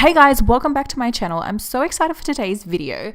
Hey guys, welcome back to my channel. I'm so excited for today's video.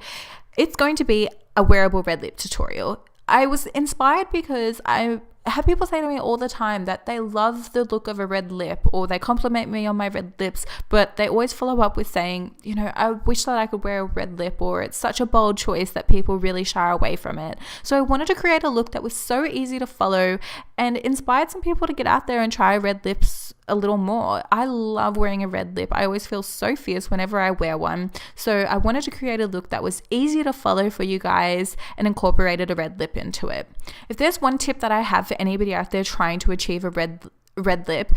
It's going to be a wearable red lip tutorial. I was inspired because I have people say to me all the time that they love the look of a red lip, or they compliment me on my red lips, but they always follow up with saying, you know, I wish that I could wear a red lip, or it's such a bold choice that people really shy away from it. So I wanted to create a look that was so easy to follow and inspired some people to get out there and try red lips a little more. I love wearing a red lip. I always feel so fierce whenever I wear one. So I wanted to create a look that was easy to follow for you guys and incorporated a red lip into it. If there's one tip that I have for anybody out there trying to achieve a red lip,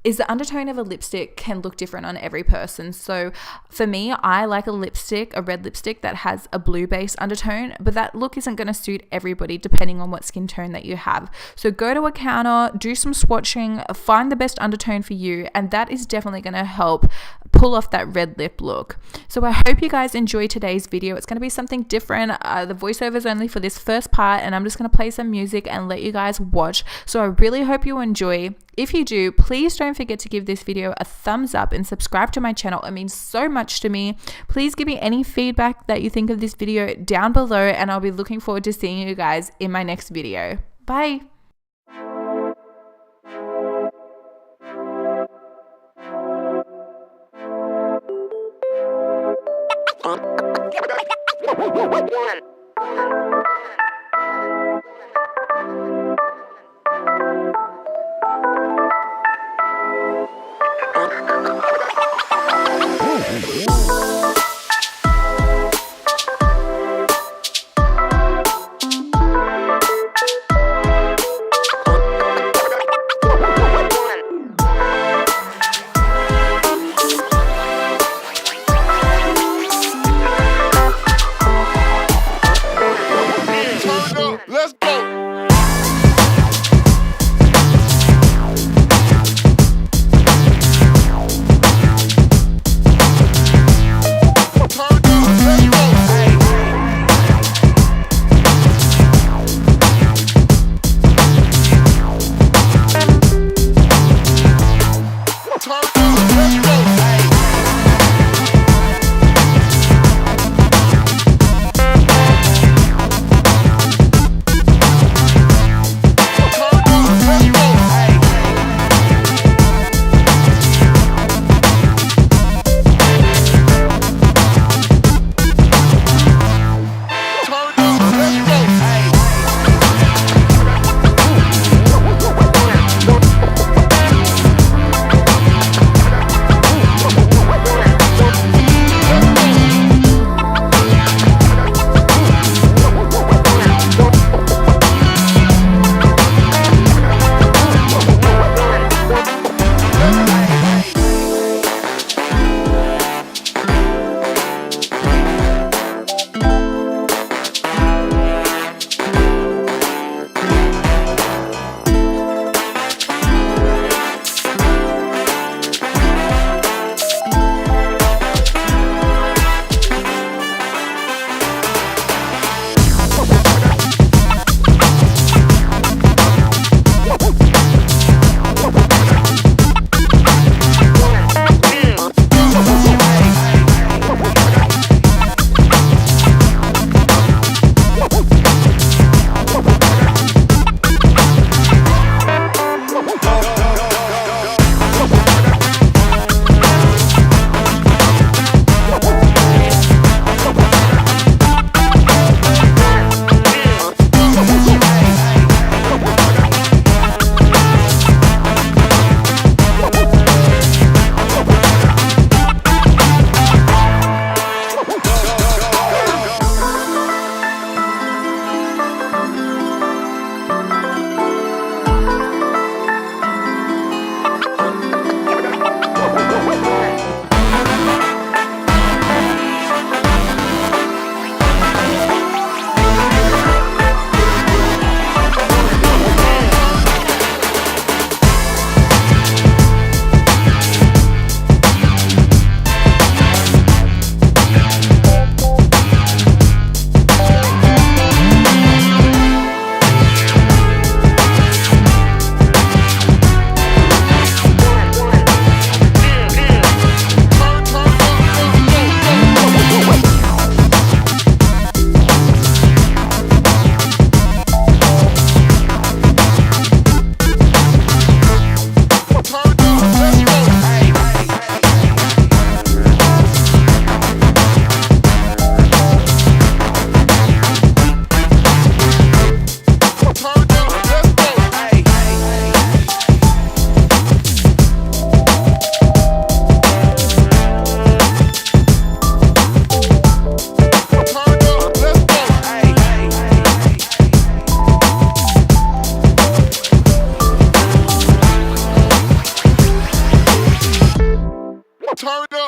is the undertone of a lipstick can look different on every person. So for me, I like a red lipstick that has a blue base undertone, but that look isn't going to suit everybody depending on what skin tone that you have. So go to a counter, do some swatching, find the best undertone for you, and that is definitely going to help pull off that red lip look. So I hope you guys enjoy today's video. It's going to be something different. The voiceover is only for this first part, and I'm just going to play some music and let you guys watch. So I really hope you enjoy. If you do, please don't forget to give this video a thumbs up and subscribe to my channel. It means so much to me. Please give me any feedback that you think of this video down below, and I'll be looking forward to seeing you guys in my next video. Bye.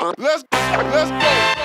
Loreal. Let's go.